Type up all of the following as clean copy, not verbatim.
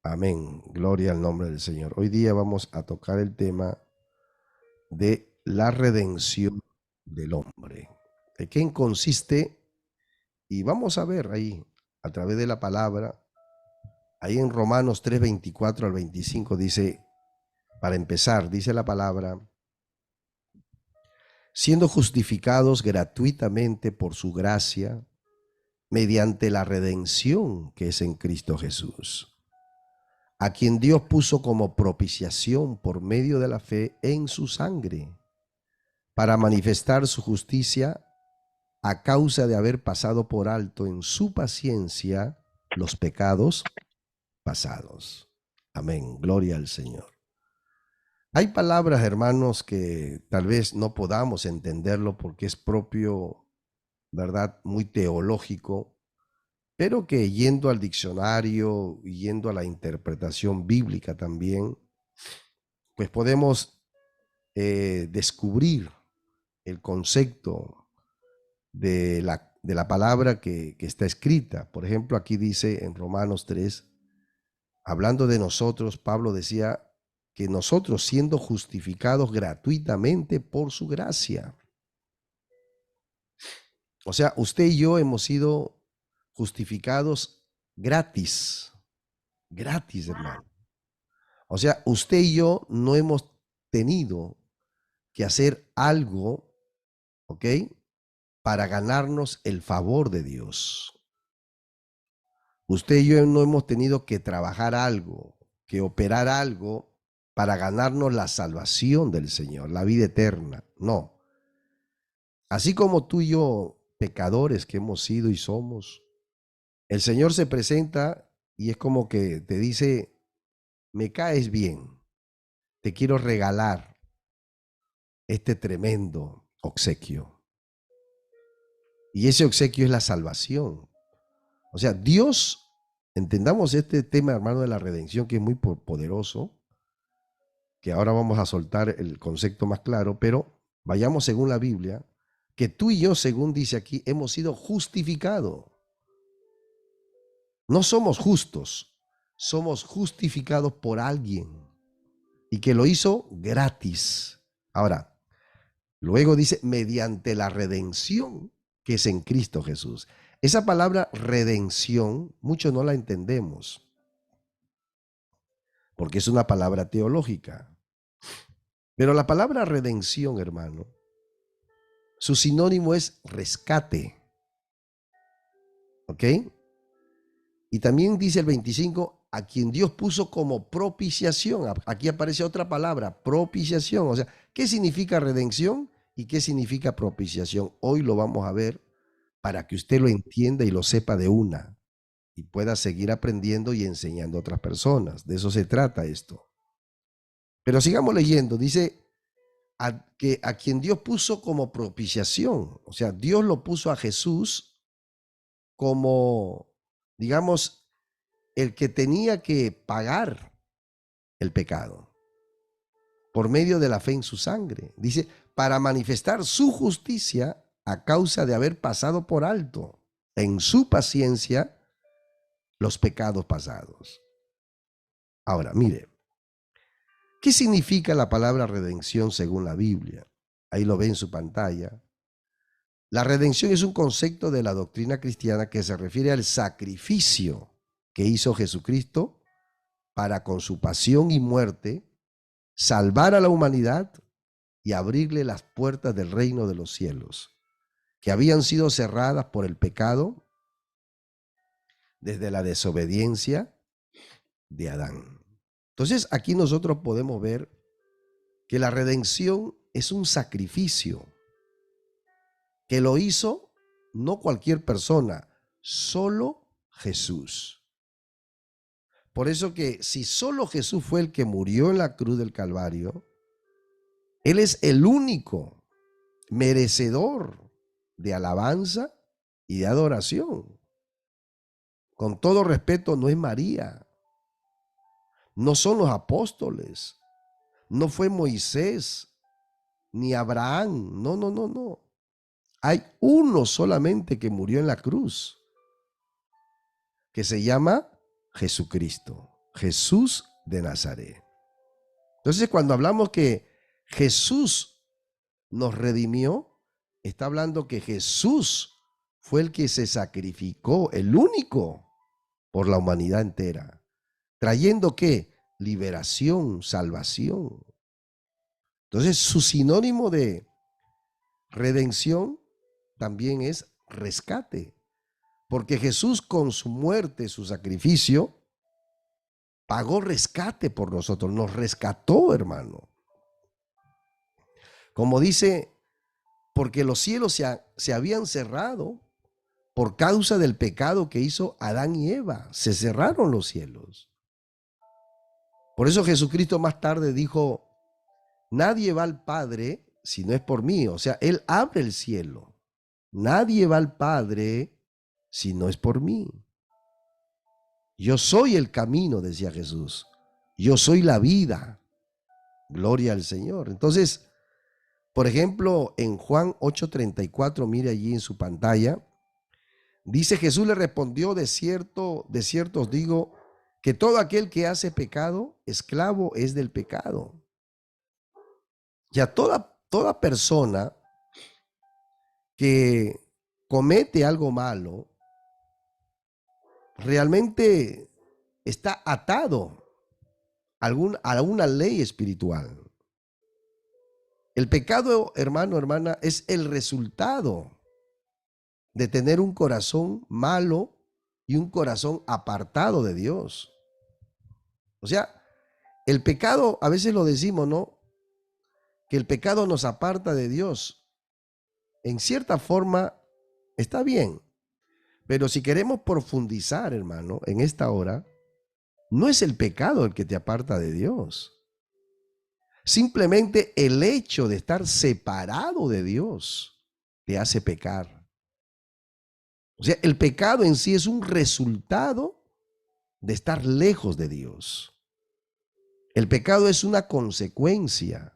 Amén. Gloria al nombre del Señor. Hoy día vamos a tocar el tema de la redención del hombre. ¿En qué consiste? Y vamos a ver ahí, a través de la palabra, ahí en Romanos 3, 24 al 25 dice, para empezar, dice la palabra, siendo justificados gratuitamente por su gracia, mediante la redención que es en Cristo Jesús, a quien Dios puso como propiciación por medio de la fe en su sangre, para manifestar su justicia a causa de haber pasado por alto en su paciencia los pecados pasados. Amén. Gloria al Señor. Hay palabras, hermanos, que tal vez no podamos entenderlo porque es propio, ¿verdad? Muy teológico, pero que yendo al diccionario, yendo a la interpretación bíblica también, pues podemos descubrir el concepto de la palabra que está escrita. Por ejemplo, aquí dice en Romanos 3, hablando de nosotros, Pablo decía que nosotros siendo justificados gratuitamente por su gracia. O sea, usted y yo hemos sido justificados gratis, gratis, hermano. O sea, usted y yo no hemos tenido que hacer algo, ¿ok? Para ganarnos el favor de Dios. Usted y yo no hemos tenido que trabajar algo, que operar algo para ganarnos la salvación del Señor, la vida eterna. No. Así como tú y yo, pecadores que hemos sido y somos, el Señor se presenta y es como que te dice, me caes bien, te quiero regalar este tremendo obsequio. Y ese obsequio es la salvación. O sea, Dios, entendamos este tema, hermano, de la redención, que es muy poderoso, que ahora vamos a soltar el concepto más claro, pero vayamos según la Biblia, que tú y yo, según dice aquí, hemos sido justificados. No somos justos, somos justificados por alguien y que lo hizo gratis. Ahora, luego dice, mediante la redención que es en Cristo Jesús. Esa palabra redención, muchos no la entendemos, porque es una palabra teológica. Pero la palabra redención, hermano, su sinónimo es rescate. ¿Ok? Y también dice el 25, a quien Dios puso como propiciación. Aquí aparece otra palabra, propiciación. O sea, ¿qué significa redención y qué significa propiciación? Hoy lo vamos a ver para que usted lo entienda y lo sepa de una y pueda seguir aprendiendo y enseñando a otras personas. De eso se trata esto. Pero sigamos leyendo. Dice a quien Dios puso como propiciación. O sea, Dios lo puso a Jesús como, digamos, el que tenía que pagar el pecado por medio de la fe en su sangre. Dice, para manifestar su justicia a causa de haber pasado por alto en su paciencia los pecados pasados. Ahora, mire, ¿qué significa la palabra redención según la Biblia? Ahí lo ve en su pantalla. La redención es un concepto de la doctrina cristiana que se refiere al sacrificio que hizo Jesucristo para con su pasión y muerte salvar a la humanidad y abrirle las puertas del reino de los cielos, que habían sido cerradas por el pecado desde la desobediencia de Adán. Entonces aquí nosotros podemos ver que la redención es un sacrificio que lo hizo no cualquier persona, solo Jesús. Por eso que si solo Jesús fue el que murió en la cruz del Calvario, Él es el único merecedor de alabanza y de adoración. Con todo respeto, no es María, no son los apóstoles, no fue Moisés, ni Abraham, no, no, no, no. Hay uno solamente que murió en la cruz, que se llama Jesucristo. Jesús de Nazaret. Entonces, cuando hablamos que Jesús nos redimió, está hablando que Jesús fue el que se sacrificó, el único, por la humanidad entera, trayendo ¿qué? Liberación, salvación. Entonces, su sinónimo de redención también es rescate, porque Jesús con su muerte, su sacrificio, pagó rescate por nosotros, nos rescató, hermano. Como dice, porque los cielos se habían cerrado por causa del pecado que hizo Adán y Eva. Se cerraron los cielos. Por eso Jesucristo más tarde dijo, nadie va al Padre si no es por mí. O sea, Él abre el cielo. Nadie va al Padre si no es por mí. Yo soy el camino, decía Jesús. Yo soy la vida. Gloria al Señor. Entonces, por ejemplo, en Juan 8:34, mire allí en su pantalla, dice, Jesús le respondió, de cierto os digo, que todo aquel que hace pecado, esclavo es del pecado. Ya toda persona que comete algo malo, realmente está atado a una ley espiritual. El pecado, hermano, hermana, es el resultado de tener un corazón malo y un corazón apartado de Dios. O sea, el pecado, a veces lo decimos, ¿no? Que el pecado nos aparta de Dios. En cierta forma, está bien. Pero si queremos profundizar, hermano, en esta hora, no es el pecado el que te aparta de Dios. Simplemente el hecho de estar separado de Dios te hace pecar. O sea, el pecado en sí es un resultado de estar lejos de Dios. El pecado es una consecuencia.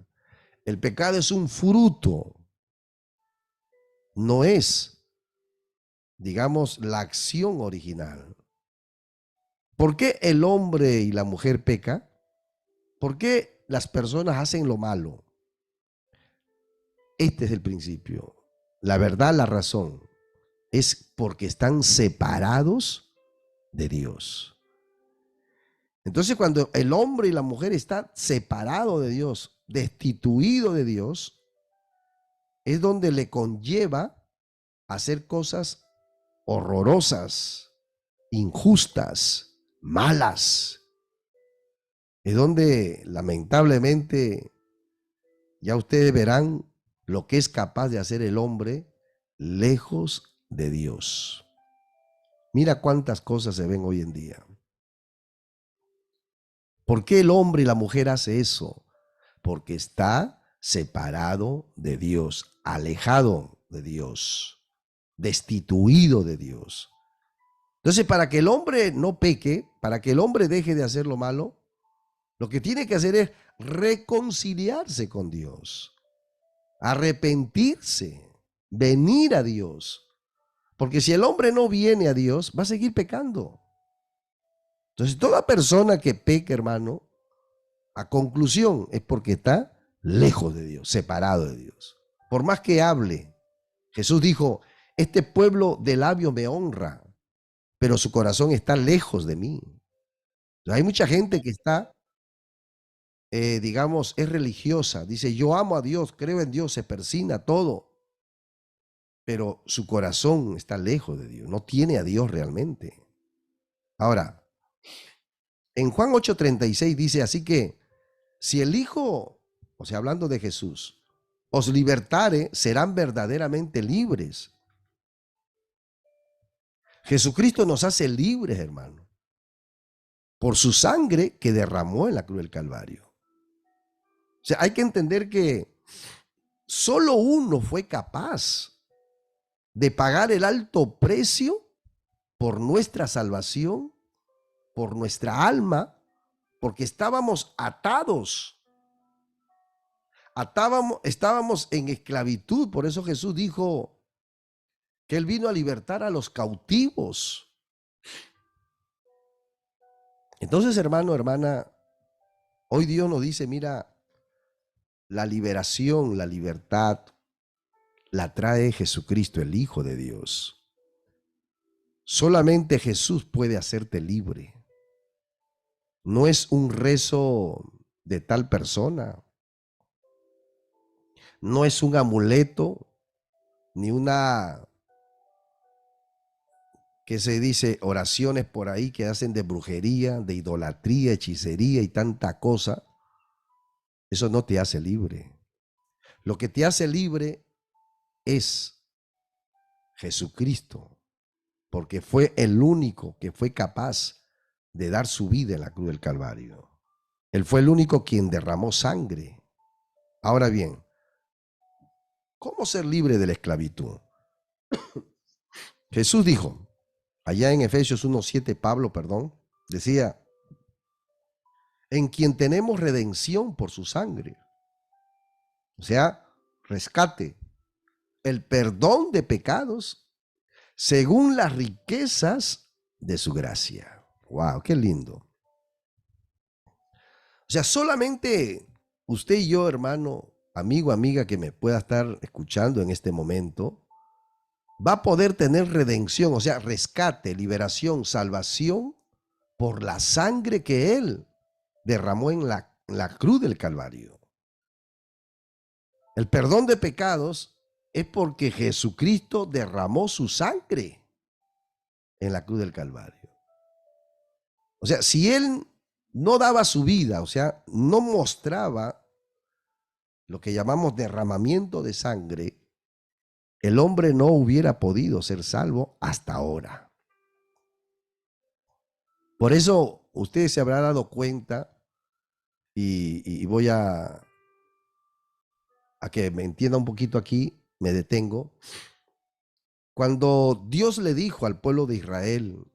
El pecado es un fruto. No es, digamos, la acción original. ¿Por qué el hombre y la mujer pecan? ¿Por qué las personas hacen lo malo? Este es el principio. La verdad, la razón, es porque están separados de Dios. Entonces, cuando el hombre y la mujer están separados de Dios, destituido de Dios, es donde le conlleva hacer cosas horrorosas, injustas, malas. Es donde lamentablemente ya ustedes verán lo que es capaz de hacer el hombre lejos de Dios. Mira cuántas cosas se ven hoy en día. ¿Por qué el hombre y la mujer hace eso? Porque está separado de Dios, alejado de Dios, destituido de Dios. Entonces, para que el hombre no peque, para que el hombre deje de hacer lo malo, lo que tiene que hacer es reconciliarse con Dios, arrepentirse, venir a Dios. Porque si el hombre no viene a Dios, va a seguir pecando. Entonces, toda persona que peca, hermano, a conclusión es porque está lejos de Dios, separado de Dios. Por más que hable, Jesús dijo, este pueblo de labio me honra, pero su corazón está lejos de mí. Hay mucha gente que está, digamos, es religiosa. Dice, yo amo a Dios, creo en Dios, se persina todo. Pero su corazón está lejos de Dios, no tiene a Dios realmente. Ahora, en Juan 8:36 dice, así que si el Hijo, o sea, hablando de Jesús, os libertare, serán verdaderamente libres. Jesucristo nos hace libres, hermano, por su sangre que derramó en la cruz del Calvario. O sea, hay que entender que solo uno fue capaz de pagar el alto precio por nuestra salvación, por nuestra alma, porque estábamos atados. Estábamos en esclavitud. Por eso Jesús dijo que Él vino a libertar a los cautivos. Entonces, hermano, hermana, hoy Dios nos dice, mira, la liberación, la libertad, la trae Jesucristo, el Hijo de Dios. Solamente Jesús puede hacerte libre. No es un rezo de tal persona, no es un amuleto, ni una, que se dice, oraciones por ahí que hacen de brujería, de idolatría, hechicería y tanta cosa. Eso no te hace libre. Lo que te hace libre es Jesucristo, porque fue el único que fue capaz de dar su vida en la cruz del Calvario. Él fue el único quien derramó sangre. Ahora bien, ¿cómo ser libre de la esclavitud? Jesús dijo, allá en Efesios 1:7, Pablo, decía, en quien tenemos redención por su sangre. O sea, rescate, el perdón de pecados según las riquezas de su gracia. ¡Wow! ¡Qué lindo! O sea, solamente usted y yo, hermano, amigo, amiga que me pueda estar escuchando en este momento, va a poder tener redención, o sea, rescate, liberación, salvación por la sangre que Él derramó en la cruz del Calvario. El perdón de pecados es porque Jesucristo derramó su sangre en la cruz del Calvario. O sea, si Él no daba su vida, o sea, no mostraba lo que llamamos derramamiento de sangre, el hombre no hubiera podido ser salvo hasta ahora. Por eso usted se habrá dado cuenta, y voy a que me entienda un poquito aquí, me detengo. Cuando Dios le dijo al pueblo de Israel,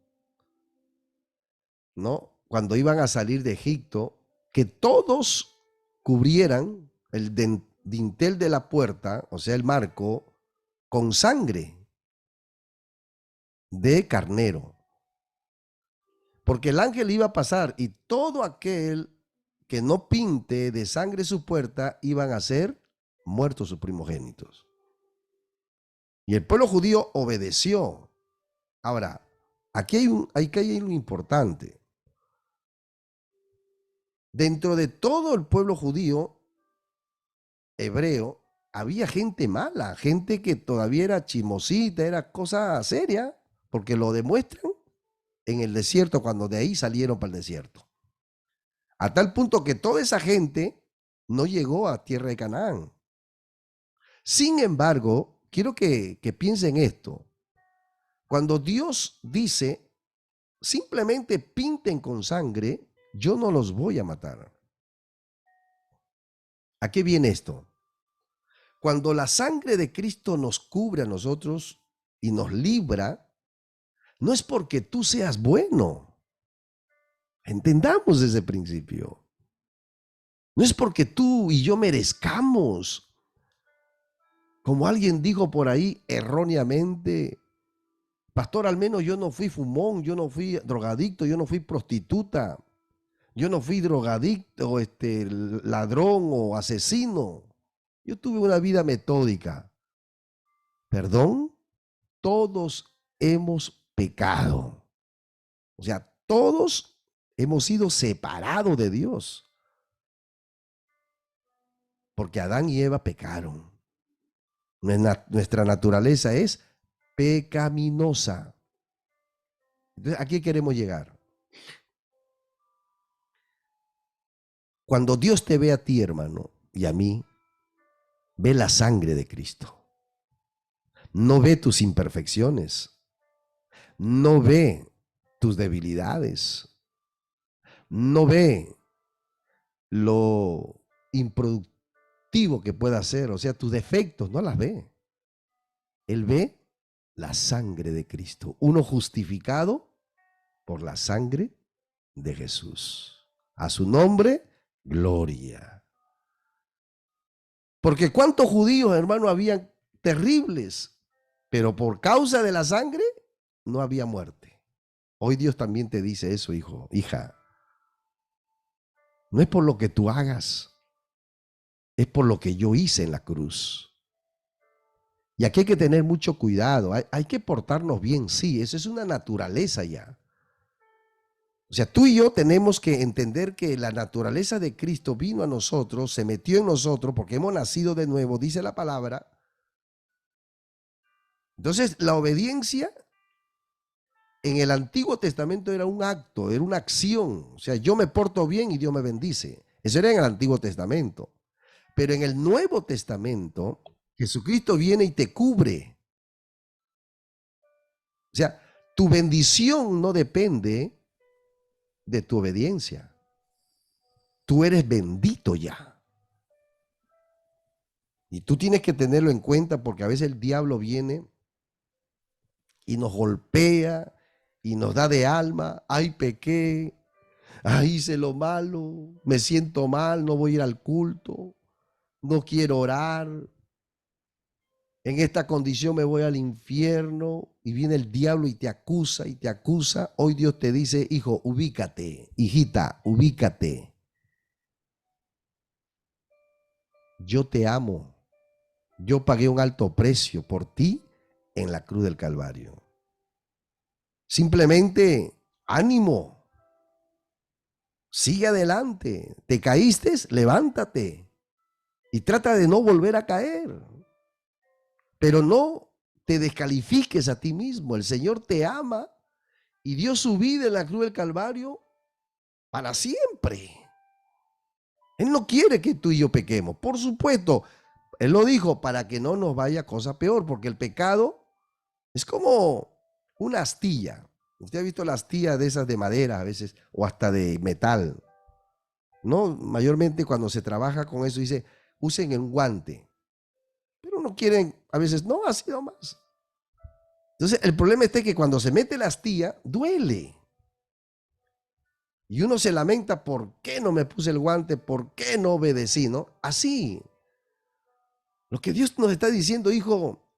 ¿no? Cuando iban a salir de Egipto, que todos cubrieran el dintel de la puerta, o sea, el marco, con sangre de carnero. Porque el ángel iba a pasar y todo aquel que no pinte de sangre su puerta iban a ser muertos sus primogénitos. Y el pueblo judío obedeció. Ahora, aquí hay algo importante. Dentro de todo el pueblo judío, hebreo, había gente mala, gente que todavía era chismosita, era cosa seria, porque lo demuestran en el desierto cuando de ahí salieron para el desierto. A tal punto que toda esa gente no llegó a tierra de Canaán. Sin embargo, quiero que piensen esto. Cuando Dios dice, simplemente pinten con sangre, yo no los voy a matar. ¿A qué viene esto? Cuando la sangre de Cristo nos cubre a nosotros y nos libra, no es porque tú seas bueno. Entendamos desde el principio. No es porque tú y yo merezcamos. Como alguien dijo por ahí erróneamente, pastor, al menos yo no fui fumón, yo no fui drogadicto, yo no fui prostituta, yo no fui drogadicto, ladrón o asesino. Yo tuve una vida metódica. ¿Perdón? Todos hemos pecado. O sea, todos hemos sido separados de Dios. Porque Adán y Eva pecaron. Nuestra naturaleza es pecaminosa. Entonces, ¿a qué queremos llegar? Cuando Dios te ve a ti, hermano, y a mí, ve la sangre de Cristo. No ve tus imperfecciones. No ve tus debilidades. No ve lo improductivo que pueda ser, o sea, tus defectos, no las ve. Él ve la sangre de Cristo, uno justificado por la sangre de Jesús. A su nombre, gloria. Porque cuántos judíos, hermano, habían terribles, pero por causa de la sangre no había muerte. Hoy Dios también te dice eso, hijo, hija. No es por lo que tú hagas, es por lo que yo hice en la cruz. Y aquí hay que tener mucho cuidado, hay que portarnos bien, sí, eso es una naturaleza ya. O sea, tú y yo tenemos que entender que la naturaleza de Cristo vino a nosotros, se metió en nosotros porque hemos nacido de nuevo, dice la palabra. Entonces, la obediencia en el Antiguo Testamento era un acto, era una acción. O sea, yo me porto bien y Dios me bendice. Eso era en el Antiguo Testamento. Pero en el Nuevo Testamento, Jesucristo viene y te cubre. O sea, tu bendición no depende de tu obediencia. Tú eres bendito ya. Y tú tienes que tenerlo en cuenta porque a veces el diablo viene y nos golpea y nos da de alma. Ay, pequé. Ay, hice lo malo. Me siento mal. No voy a ir al culto. No quiero orar. En esta condición me voy al infierno. Y viene el diablo y te acusa y te acusa. Hoy Dios te dice, hijo, ubícate. Hijita, ubícate. Yo te amo. Yo pagué un alto precio por ti en la cruz del Calvario. Simplemente, ánimo. Sigue adelante. ¿Te caíste? Levántate. Y trata de no volver a caer. Pero no te descalifiques a ti mismo. El Señor te ama y dio su vida en la cruz del Calvario para siempre. Él no quiere que tú y yo pequemos. Por supuesto, Él lo dijo para que no nos vaya cosa peor, porque el pecado es como una astilla. Usted ha visto la astilla de esas de madera a veces o hasta de metal. No, mayormente cuando se trabaja con eso dice, usen el guante. Pero no quieren, a veces, no, ha sido más. Entonces, el problema está que cuando se mete la astilla, duele. Y uno se lamenta, ¿por qué no me puse el guante? ¿Por qué no obedecí? ¿No? Así. Lo que Dios nos está diciendo, hijo,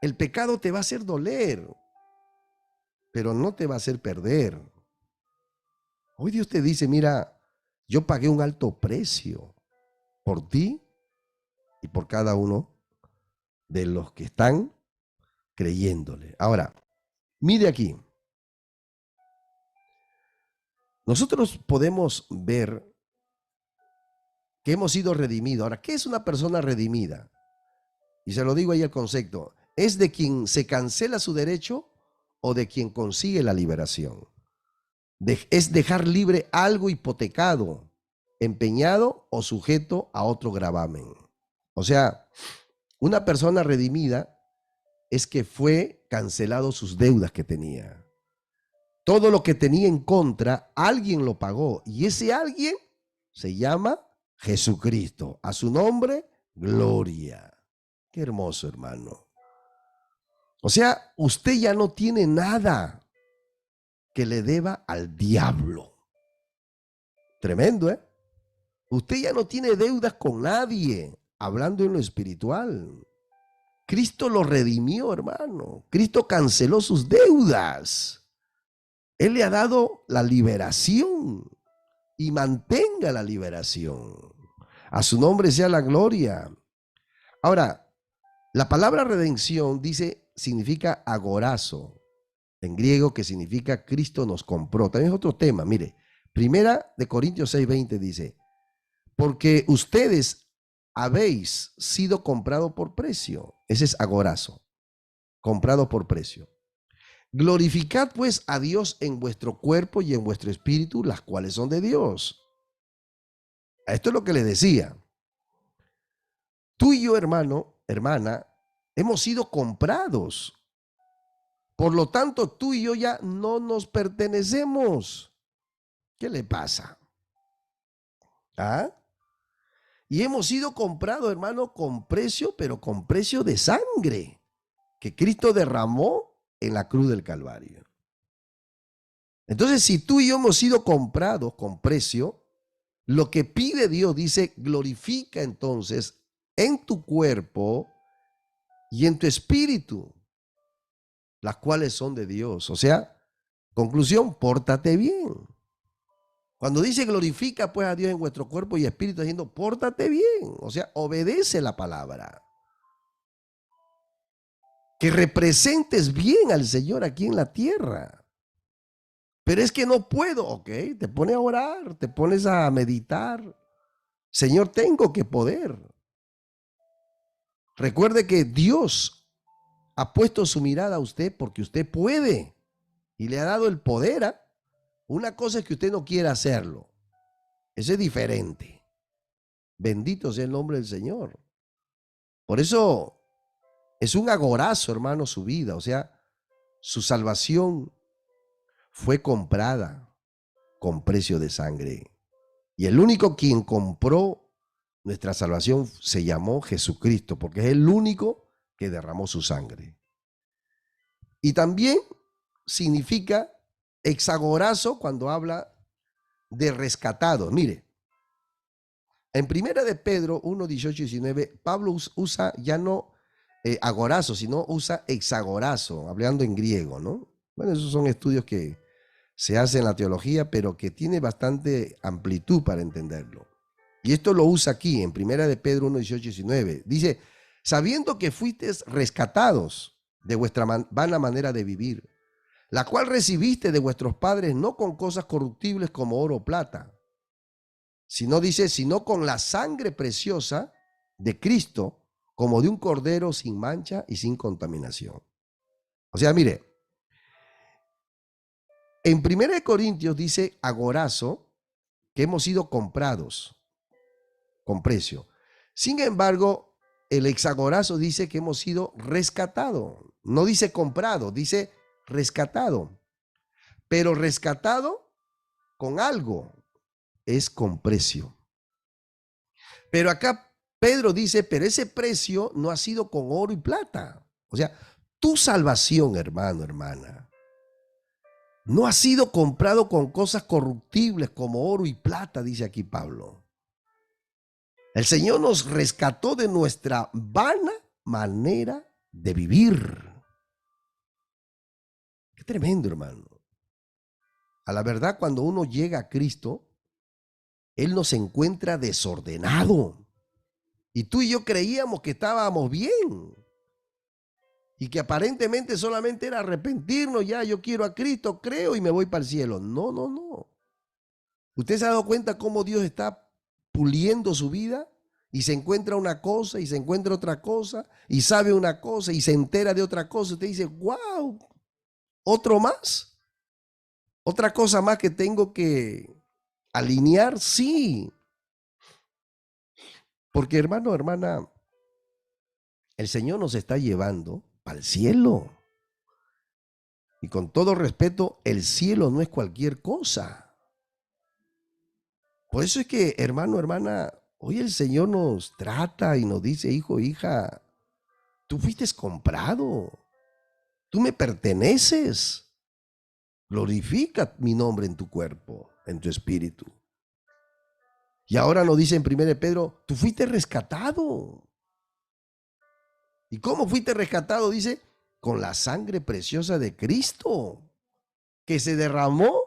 el pecado te va a hacer doler, pero no te va a hacer perder. Hoy Dios te dice, mira, yo pagué un alto precio por ti y por cada uno de los que están creyéndole. Ahora, mire aquí. Nosotros podemos ver que hemos sido redimidos. Ahora, ¿qué es una persona redimida? Y se lo digo ahí el concepto. ¿Es de quien se cancela su derecho o de quien consigue la liberación? Es dejar libre algo hipotecado, empeñado o sujeto a otro gravamen. O sea, una persona redimida es que fue cancelado sus deudas que tenía. Todo lo que tenía en contra, alguien lo pagó. Y ese alguien se llama Jesucristo. A su nombre, gloria. Qué hermoso, hermano. O sea, usted ya no tiene nada que le deba al diablo. Tremendo, ¿eh? Usted ya no tiene deudas con nadie, hablando en lo espiritual. Cristo lo redimió, hermano. Cristo canceló sus deudas. Él le ha dado la liberación y mantenga la liberación. A su nombre sea la gloria. Ahora, la palabra redención dice, significa agorazo, en griego, que significa Cristo nos compró. También es otro tema, mire. Primera de Corintios 6:20 dice, porque ustedes habéis sido comprado por precio. Ese es agorazo, comprado por precio. Glorificad pues a Dios en vuestro cuerpo y en vuestro espíritu, las cuales son de Dios. Esto es lo que les decía. Tú y yo, hermano, hermana, hemos sido comprados. Por lo tanto, tú y yo ya no nos pertenecemos. ¿Qué le pasa? ¿Ah? Y hemos sido comprados, hermano, con precio, pero con precio de sangre que Cristo derramó en la cruz del Calvario. Entonces, si tú y yo hemos sido comprados con precio, lo que pide Dios, dice, glorifica entonces en tu cuerpo y en tu espíritu, las cuales son de Dios. O sea, conclusión, pórtate bien. Cuando dice glorifica pues a Dios en vuestro cuerpo y espíritu, diciendo pórtate bien, o sea, obedece la palabra. Que representes bien al Señor aquí en la tierra. Pero es que no puedo, ok, te pones a orar, te pones a meditar. Señor, tengo que poder. Recuerde que Dios ha puesto su mirada a usted porque usted puede y le ha dado el poder. Una cosa es que usted no quiera hacerlo. Eso es diferente. Bendito sea el nombre del Señor. Por eso es un agorazo, hermano, su vida. O sea, su salvación fue comprada con precio de sangre. Y el único quien compró nuestra salvación se llamó Jesucristo, porque es el único que derramó su sangre. Y también significa exagorazo cuando habla de rescatado. Mire, en primera de Pedro 1, 18 y 19, Pablo usa ya no agorazo, sino usa exagorazo, hablando en griego, ¿no? Bueno, esos son estudios que se hacen en la teología, pero que tiene bastante amplitud para entenderlo. Y esto lo usa aquí, en primera de Pedro 1, 18 y 19. Dice, sabiendo que fuisteis rescatados de vuestra vana manera de vivir, la cual recibiste de vuestros padres no con cosas corruptibles como oro o plata, sino dice, sino con la sangre preciosa de Cristo, como de un cordero sin mancha y sin contaminación. O sea, mire, en 1 Corintios dice agorazo que hemos sido comprados con precio. Sin embargo, el hexagorazo dice que hemos sido rescatados. No dice comprado, dice rescatado. Pero rescatado con algo es con precio. Pero acá Pedro dice, pero ese precio no ha sido con oro y plata. O sea, tu salvación, hermano, hermana, no ha sido comprado con cosas corruptibles como oro y plata, dice aquí Pablo. El Señor nos rescató de nuestra vana manera de vivir. Qué tremendo, hermano. A la verdad, cuando uno llega a Cristo, Él nos encuentra desordenado. Y tú y yo creíamos que estábamos bien. Y que aparentemente solamente era arrepentirnos, ya yo quiero a Cristo, creo y me voy para el cielo. No, no, no. ¿Usted se ha dado cuenta cómo Dios está puliendo su vida? Y se encuentra una cosa y se encuentra otra cosa y sabe una cosa y se entera de otra cosa. Usted dice, wow, ¿otro más? ¿Otra cosa más que tengo que alinear? Sí. Porque hermano, hermana, el Señor nos está llevando al cielo. Y con todo respeto, el cielo no es cualquier cosa. Por eso es que, hermano, hermana, hoy el Señor nos trata y nos dice, hijo, hija, tú fuiste comprado, tú me perteneces. Glorifica mi nombre en tu cuerpo, en tu espíritu. Y ahora nos dice en 1 Pedro, tú fuiste rescatado. ¿Y cómo fuiste rescatado? Dice, con la sangre preciosa de Cristo, que se derramó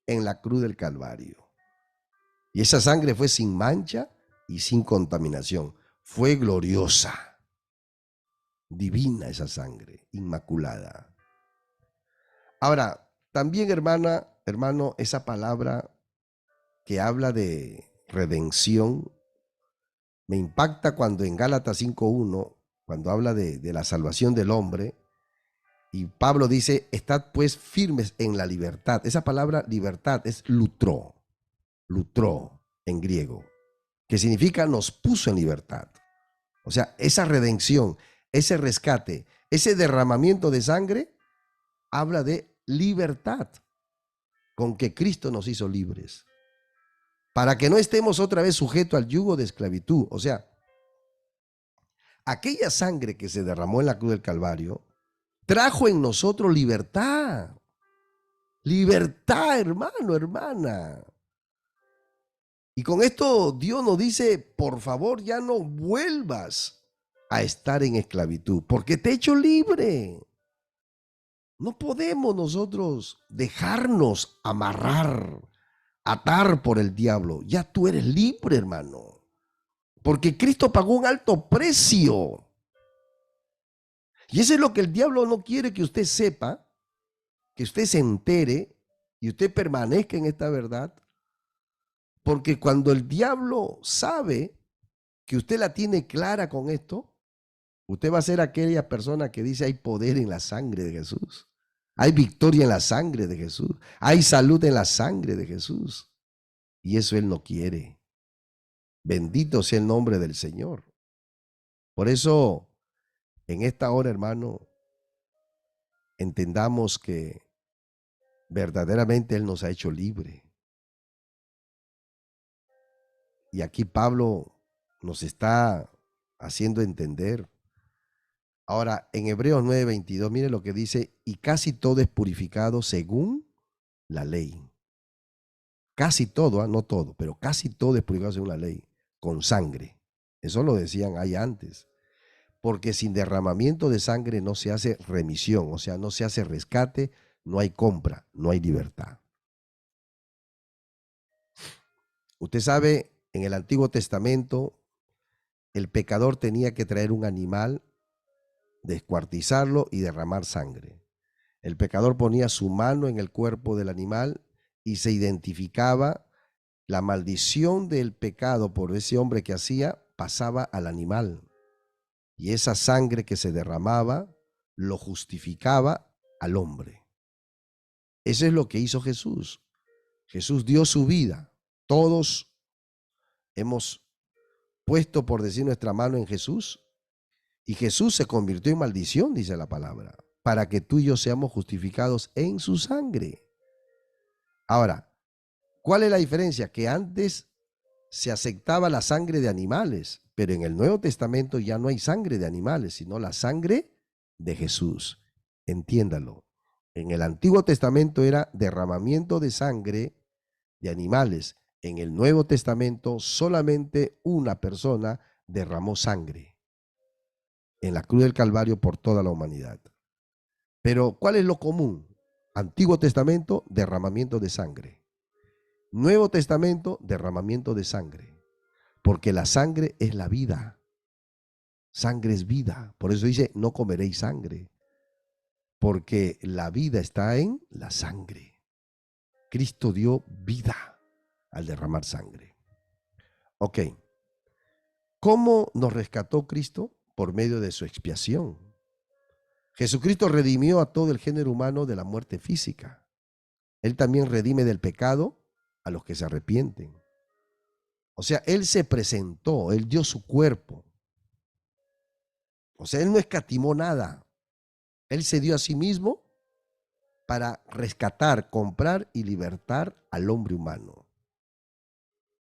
en la cruz del Calvario. Y esa sangre fue sin mancha y sin contaminación. Fue gloriosa, divina esa sangre, inmaculada. Ahora, también, hermana, hermano, esa palabra que habla de redención me impacta cuando en Gálatas 5:1, cuando habla de la salvación del hombre, y Pablo dice, estad pues firmes en la libertad. Esa palabra libertad es lutró en griego, que significa nos puso en libertad. O sea, esa redención, ese rescate, ese derramamiento de sangre, habla de libertad, con que Cristo nos hizo libres, para que no estemos otra vez sujetos al yugo de esclavitud. O sea, aquella sangre que se derramó en la cruz del Calvario trajo en nosotros libertad. Libertad, hermano, hermana. Y con esto Dios nos dice, por favor, ya no vuelvas a estar en esclavitud, porque te he hecho libre. No podemos nosotros dejarnos amarrar atar por el diablo. Ya tú eres libre, hermano. Porque Cristo pagó un alto precio. Y eso es lo que el diablo no quiere que usted sepa, que usted se entere y usted permanezca en esta verdad. Porque cuando el diablo sabe que usted la tiene clara con esto, usted va a ser aquella persona que dice hay poder en la sangre de Jesús. Hay victoria en la sangre de Jesús. Hay salud en la sangre de Jesús. Y eso Él no quiere. Bendito sea el nombre del Señor. Por eso, en esta hora, hermano, entendamos que verdaderamente Él nos ha hecho libre. Y aquí Pablo nos está haciendo entender. Ahora, en Hebreos 9:22, mire lo que dice, y casi todo es purificado según la ley. Casi todo, no todo, pero casi todo es purificado según la ley, con sangre. Eso lo decían ahí antes. Porque sin derramamiento de sangre no se hace remisión, o sea, no se hace rescate, no hay compra, no hay libertad. Usted sabe, en el Antiguo Testamento, el pecador tenía que traer un animal, descuartizarlo y derramar sangre. El pecador ponía su mano en el cuerpo del animal y se identificaba la maldición del pecado por ese hombre que hacía, pasaba al animal. Y esa sangre que se derramaba lo justificaba al hombre. Eso es lo que hizo Jesús. Jesús dio su vida. Todos hemos puesto, por decir, nuestra mano en Jesús. Y Jesús se convirtió en maldición, dice la palabra, para que tú y yo seamos justificados en su sangre. Ahora, ¿cuál es la diferencia? Que antes se aceptaba la sangre de animales, pero en el Nuevo Testamento ya no hay sangre de animales, sino la sangre de Jesús. Entiéndalo. En el Antiguo Testamento era derramamiento de sangre de animales. En el Nuevo Testamento solamente una persona derramó sangre en la cruz del Calvario por toda la humanidad. Pero ¿cuál es lo común? Antiguo Testamento, derramamiento de sangre. Nuevo Testamento, derramamiento de sangre. Porque la sangre es la vida. Sangre es vida. Por eso dice, no comeréis sangre. Porque la vida está en la sangre. Cristo dio vida al derramar sangre. Ok. ¿Cómo nos rescató Cristo? Por medio de su expiación. Jesucristo redimió a todo el género humano de la muerte física. Él también redime del pecado a los que se arrepienten. O sea, Él se presentó, Él dio su cuerpo. O sea, Él no escatimó nada. Él se dio a sí mismo para rescatar, comprar y libertar al hombre humano.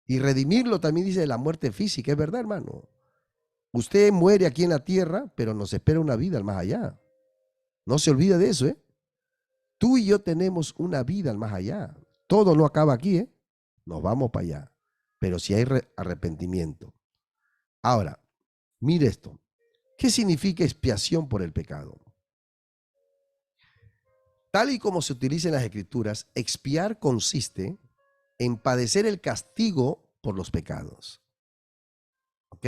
Y redimirlo también dice de la muerte física, es verdad, hermano. Usted muere aquí en la tierra, pero nos espera una vida al más allá. No se olvide de eso, ¿eh? Tú y yo tenemos una vida al más allá. Todo no acaba aquí, ¿eh? Nos vamos para allá. Pero si hay arrepentimiento. Ahora, mire esto. ¿Qué significa expiación por el pecado? Tal y como se utiliza en las Escrituras, expiar consiste en padecer el castigo por los pecados. ¿Ok?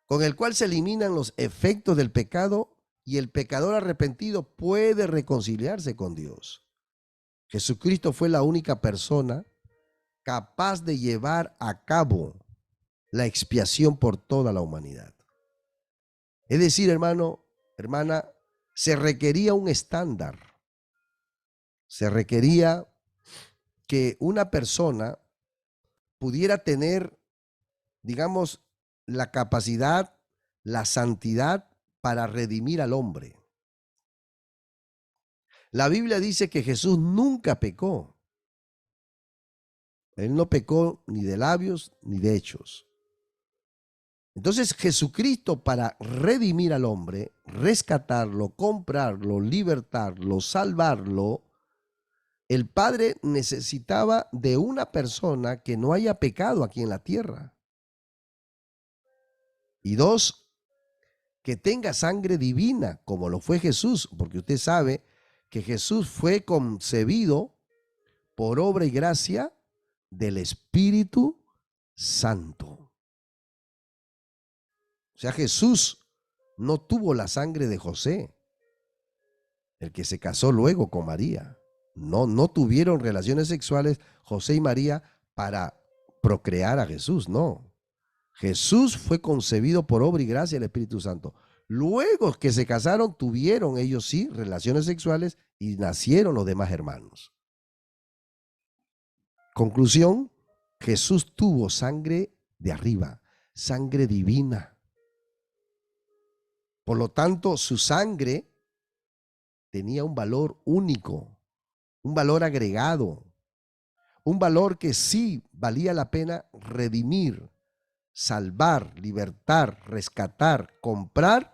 Con el cual se eliminan los efectos del pecado y el pecador arrepentido puede reconciliarse con Dios. Jesucristo fue la única persona capaz de llevar a cabo la expiación por toda la humanidad. Es decir, hermano, hermana, se requería un estándar. Se requería que una persona pudiera tener, digamos, la capacidad, la santidad para redimir al hombre. La Biblia dice que Jesús nunca pecó. Él no pecó ni de labios ni de hechos. Entonces Jesucristo, para redimir al hombre, rescatarlo, comprarlo, libertarlo, salvarlo, el Padre necesitaba de una persona que no haya pecado aquí en la tierra. Y dos, que tenga sangre divina, como lo fue Jesús, porque usted sabe que Jesús fue concebido por obra y gracia del Espíritu Santo. O sea, Jesús no tuvo la sangre de José, el que se casó luego con María. No tuvieron relaciones sexuales José y María para procrear a Jesús, no. Jesús fue concebido por obra y gracia del Espíritu Santo. Luego que se casaron, tuvieron ellos sí relaciones sexuales y nacieron los demás hermanos. Conclusión, Jesús tuvo sangre de arriba, sangre divina. Por lo tanto, su sangre tenía un valor único, un valor agregado, un valor que sí valía la pena redimir, salvar, libertar, rescatar, comprar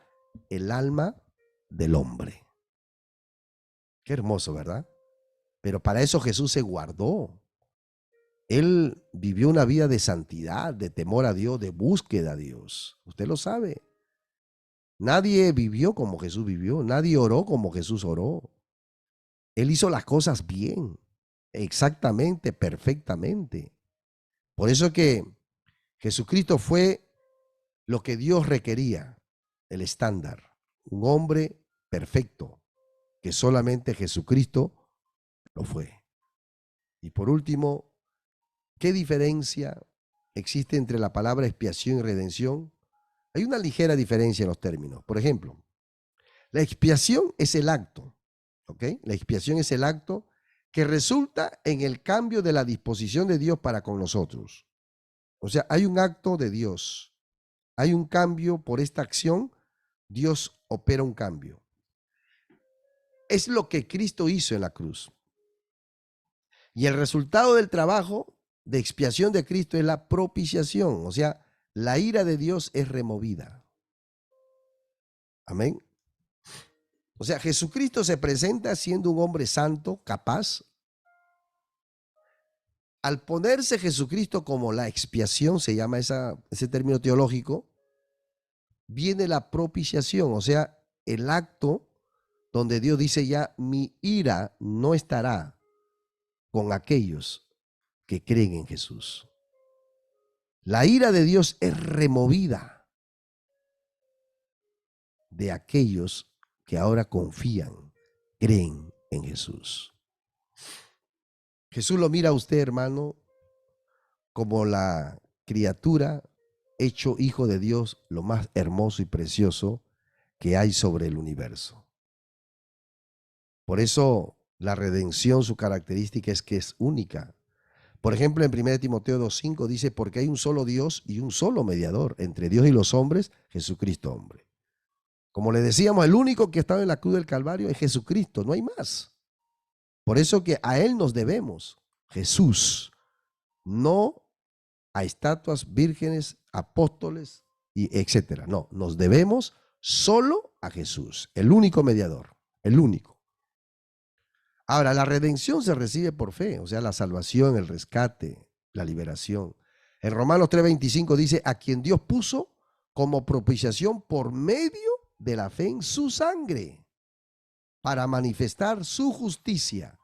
el alma del hombre. Qué hermoso, ¿verdad? Pero para eso Jesús se guardó. Él vivió una vida de santidad, de temor a Dios, de búsqueda a Dios. Usted lo sabe. Nadie vivió como Jesús vivió. Nadie oró como Jesús oró. Él hizo las cosas bien, exactamente, perfectamente. Por eso que Jesucristo fue lo que Dios requería, el estándar. Un hombre perfecto, que solamente Jesucristo lo fue. Y por último, ¿qué diferencia existe entre la palabra expiación y redención? Hay una ligera diferencia en los términos. Por ejemplo, la expiación es el acto, ¿ok? La expiación es el acto que resulta en el cambio de la disposición de Dios para con nosotros. O sea, hay un acto de Dios, hay un cambio por esta acción, Dios opera un cambio. Es lo que Cristo hizo en la cruz. Y el resultado del trabajo de expiación de Cristo es la propiciación, o sea, la ira de Dios es removida. Amén. O sea, Jesucristo se presenta siendo un hombre santo, capaz. Al ponerse Jesucristo como la expiación, se llama ese término teológico, viene la propiciación, o sea, el acto donde Dios dice ya, mi ira no estará con aquellos que creen en Jesús. La ira de Dios es removida de aquellos que ahora confían, creen en Jesús. Jesús lo mira a usted, hermano, como la criatura hecho hijo de Dios, lo más hermoso y precioso que hay sobre el universo. Por eso la redención, su característica es que es única. Por ejemplo, en 1 Timoteo 2:5 dice, porque hay un solo Dios y un solo mediador entre Dios y los hombres, Jesucristo hombre. Como le decíamos, el único que estaba en la cruz del Calvario es Jesucristo, no hay más. Por eso que a Él nos debemos, Jesús, no a estatuas, vírgenes, apóstoles, y etcétera. No, nos debemos solo a Jesús, el único mediador, el único. Ahora, la redención se recibe por fe, o sea, la salvación, el rescate, la liberación. En Romanos 3:25 dice, a quien Dios puso como propiciación por medio de la fe en su sangre, para manifestar su justicia,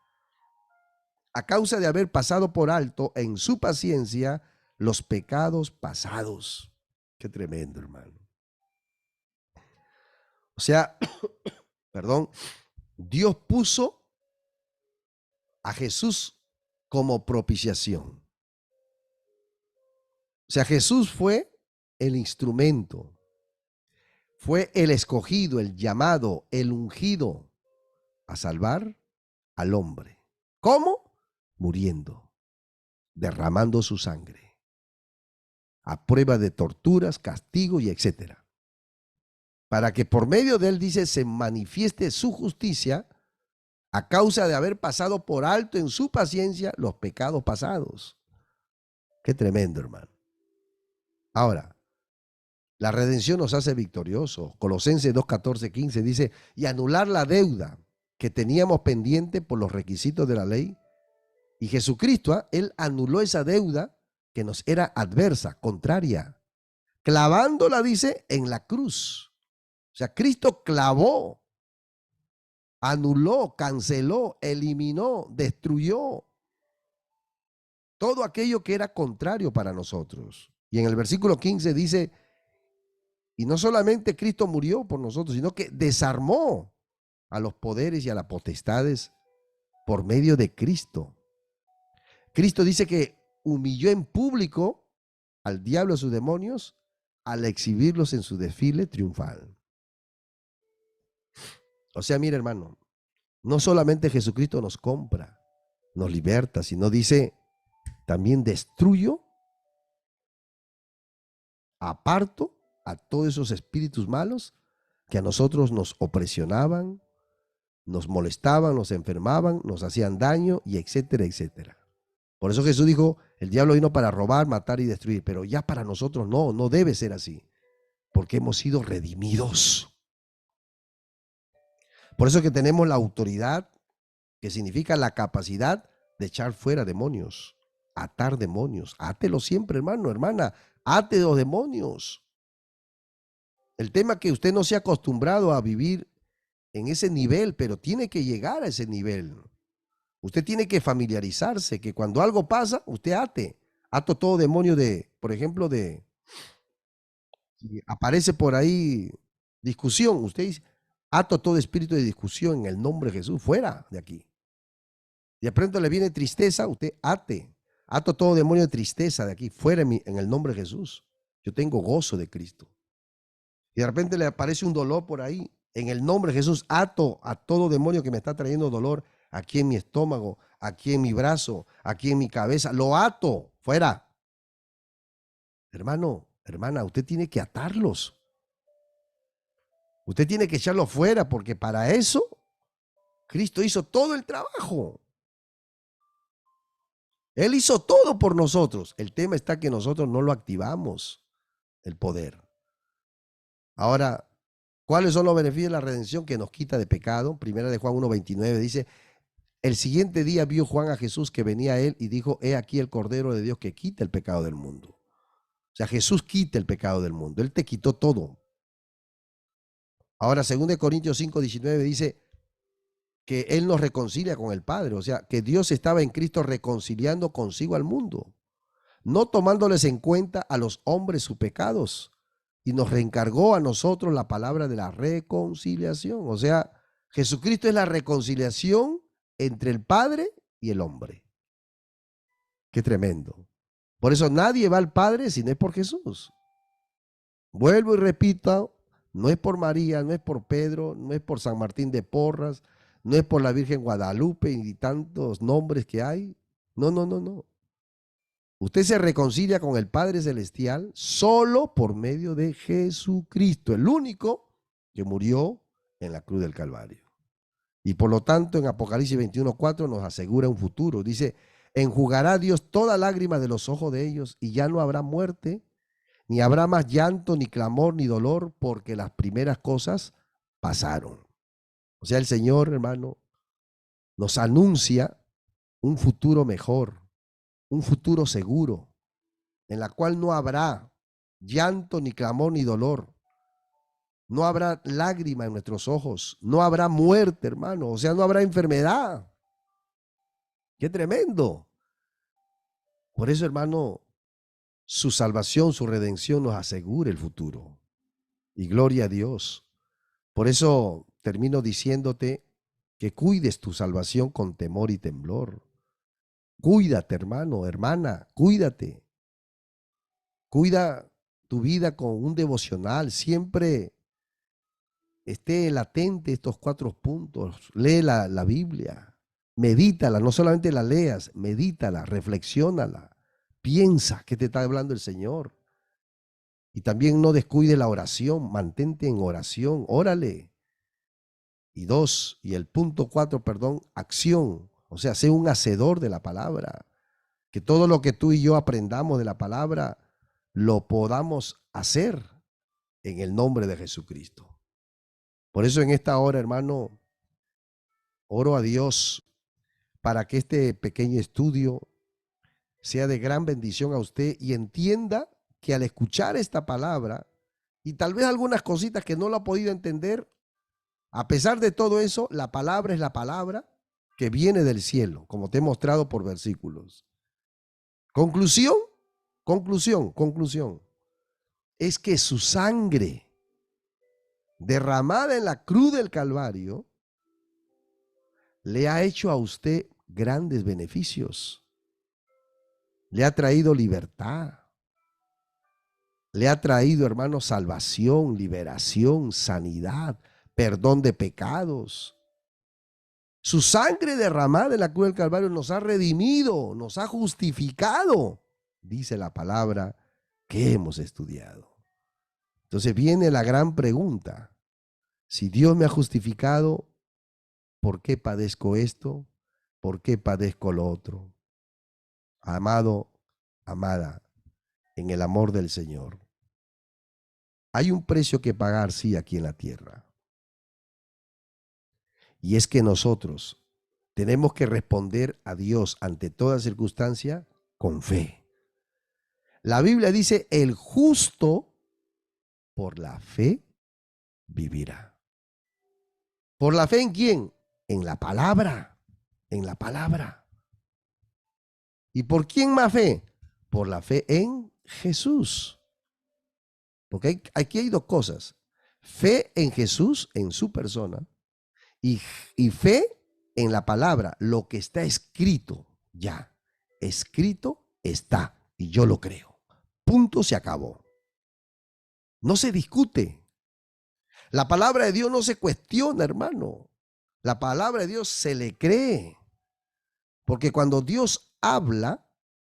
a causa de haber pasado por alto en su paciencia los pecados pasados. Qué tremendo, hermano. O sea, perdón, Dios puso a Jesús como propiciación. O sea, Jesús fue el instrumento, fue el escogido, el llamado, el ungido a salvar al hombre. ¿Cómo? Muriendo, derramando su sangre, a prueba de torturas, castigos y etcétera. Para que por medio de él, dice, se manifieste su justicia a causa de haber pasado por alto en su paciencia los pecados pasados. Qué tremendo, hermano. Ahora, la redención nos hace victoriosos. Colosenses 2:14-15 dice, y anular la deuda que teníamos pendiente por los requisitos de la ley. Y Jesucristo, Él anuló esa deuda que nos era adversa, contraria, clavándola, dice, en la cruz. O sea, Cristo clavó, anuló, canceló, eliminó, destruyó todo aquello que era contrario para nosotros. Y en el versículo 15 dice, y no solamente Cristo murió por nosotros, sino que desarmó a los poderes y a las potestades por medio de Cristo. Cristo dice que humilló en público al diablo y a sus demonios al exhibirlos en su desfile triunfal. O sea, mire, hermano, no solamente Jesucristo nos compra, nos liberta, sino dice, también destruyo, aparto a todos esos espíritus malos que a nosotros nos opresionaban, nos molestaban, nos enfermaban, nos hacían daño y etcétera, etcétera. Por eso Jesús dijo, el diablo vino para robar, matar y destruir, pero ya para nosotros no debe ser así, porque hemos sido redimidos. Por eso que tenemos la autoridad, que significa la capacidad de echar fuera demonios, atar demonios. Átelo siempre, hermano, hermana, ate los demonios. El tema es que usted no se ha acostumbrado a vivir en ese nivel, pero tiene que llegar a ese nivel. Usted tiene que familiarizarse, que cuando algo pasa, usted ato todo demonio de, por ejemplo, si aparece por ahí discusión, usted dice, ato todo espíritu de discusión en el nombre de Jesús, fuera de aquí. Y de pronto le viene tristeza, usted ato todo demonio de tristeza de aquí, fuera en el nombre de Jesús. Yo tengo gozo de Cristo. Y de repente le aparece un dolor por ahí, en el nombre de Jesús, ato a todo demonio que me está trayendo dolor aquí en mi estómago, aquí en mi brazo, aquí en mi cabeza, lo ato, fuera. Hermano, hermana, usted tiene que atarlos. Usted tiene que echarlos fuera, porque para eso Cristo hizo todo el trabajo. Él hizo todo por nosotros. El tema está que nosotros no lo activamos, el poder. Ahora, ¿cuáles son los beneficios de la redención? Que nos quita de pecado. Primera de Juan 1:29 dice, el siguiente día vio Juan a Jesús que venía a él y dijo, he aquí el Cordero de Dios que quita el pecado del mundo. O sea, Jesús quita el pecado del mundo. Él te quitó todo. Ahora, 2 Corintios 5:19 dice que Él nos reconcilia con el Padre. O sea, que Dios estaba en Cristo reconciliando consigo al mundo, no tomándoles en cuenta a los hombres sus pecados, y nos reencargó a nosotros la palabra de la reconciliación. O sea, Jesucristo es la reconciliación entre el Padre y el hombre. Qué tremendo. Por eso nadie va al Padre si no es por Jesús. Vuelvo y repito, no es por María, no es por Pedro, no es por San Martín de Porras, no es por la Virgen Guadalupe y tantos nombres que hay. No. Usted se reconcilia con el Padre Celestial solo por medio de Jesucristo, el único que murió en la cruz del Calvario. Y por lo tanto, en Apocalipsis 21:4 nos asegura un futuro. Dice, enjugará Dios toda lágrima de los ojos de ellos y ya no habrá muerte, ni habrá más llanto, ni clamor, ni dolor, porque las primeras cosas pasaron. O sea, el Señor, hermano, nos anuncia un futuro mejor, un futuro seguro, en la cual no habrá llanto, ni clamor, ni dolor. No habrá lágrima en nuestros ojos, no habrá muerte, hermano, o sea, no habrá enfermedad. ¡Qué tremendo! Por eso, hermano, su salvación, su redención nos asegura el futuro. Y gloria a Dios. Por eso termino diciéndote que cuides tu salvación con temor y temblor. Cuídate, hermano, hermana, cuídate. Cuida tu vida con un devocional. Siempre esté latente estos 4 puntos. Lee la Biblia. Medítala, no solamente la leas, medítala, reflexiónala. Piensa que te está hablando el Señor. Y también no descuide la oración, mantente en oración, órale. Y el punto 4, perdón, acción. O sea, sé un hacedor de la palabra. Que todo lo que tú y yo aprendamos de la palabra lo podamos hacer en el nombre de Jesucristo. Por eso en esta hora, hermano, oro a Dios para que este pequeño estudio sea de gran bendición a usted y entienda que al escuchar esta palabra y tal vez algunas cositas que no lo ha podido entender, a pesar de todo eso, la palabra es la palabra que viene del cielo, como te he mostrado por versículos. Conclusión, conclusión. Es que su sangre derramada en la cruz del Calvario le ha hecho a usted grandes beneficios. Le ha traído libertad. Le ha traído, hermano, salvación, liberación, sanidad, perdón de pecados. Su sangre derramada en la cruz del Calvario nos ha redimido, nos ha justificado, dice la palabra que hemos estudiado. Entonces viene la gran pregunta. Si Dios me ha justificado, ¿por qué padezco esto? ¿Por qué padezco lo otro? Amado, amada, en el amor del Señor, hay un precio que pagar, sí, aquí en la tierra. Y es que nosotros tenemos que responder a Dios ante toda circunstancia con fe. La Biblia dice, el justo por la fe vivirá. ¿Por la fe en quién? En la palabra, en la palabra. ¿Y por quién más fe? Por la fe en Jesús. Porque aquí hay dos cosas. Fe en Jesús, en su persona, y fe en la palabra, lo que está escrito ya. Escrito está y yo lo creo. Punto, se acabó. No se discute. La palabra de Dios no se cuestiona, hermano. La palabra de Dios se le cree. Porque cuando Dios habla,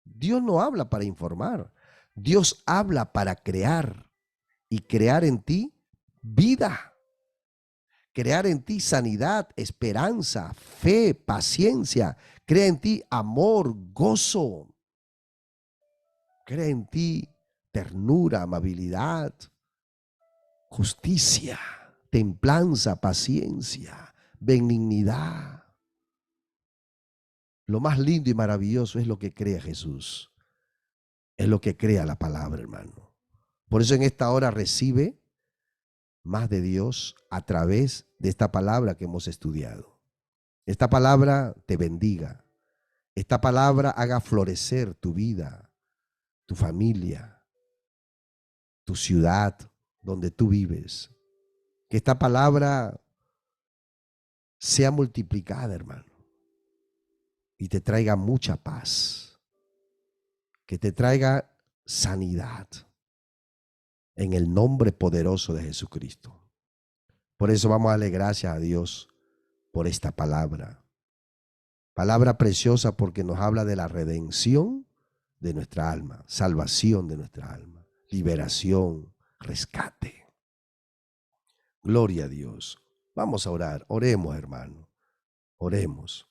Dios no habla para informar. Dios habla para crear y crear en ti vida. Crear en ti sanidad, esperanza, fe, paciencia. Crea en ti amor, gozo. Crea en ti ternura, amabilidad, justicia, templanza, paciencia, benignidad. Lo más lindo y maravilloso es lo que crea Jesús. Es lo que crea la palabra, hermano. Por eso en esta hora recibe más de Dios a través de esta palabra que hemos estudiado. Esta palabra te bendiga. Esta palabra haga florecer tu vida, tu familia, tu ciudad donde tú vives. Que esta palabra sea multiplicada, hermano, y te traiga mucha paz. Que te traiga sanidad en el nombre poderoso de Jesucristo. Por eso vamos a darle gracias a Dios por esta palabra. Palabra preciosa porque nos habla de la redención de nuestra alma, salvación de nuestra alma, liberación, rescate. Gloria a Dios. Vamos a orar. Oremos, hermano. Oremos.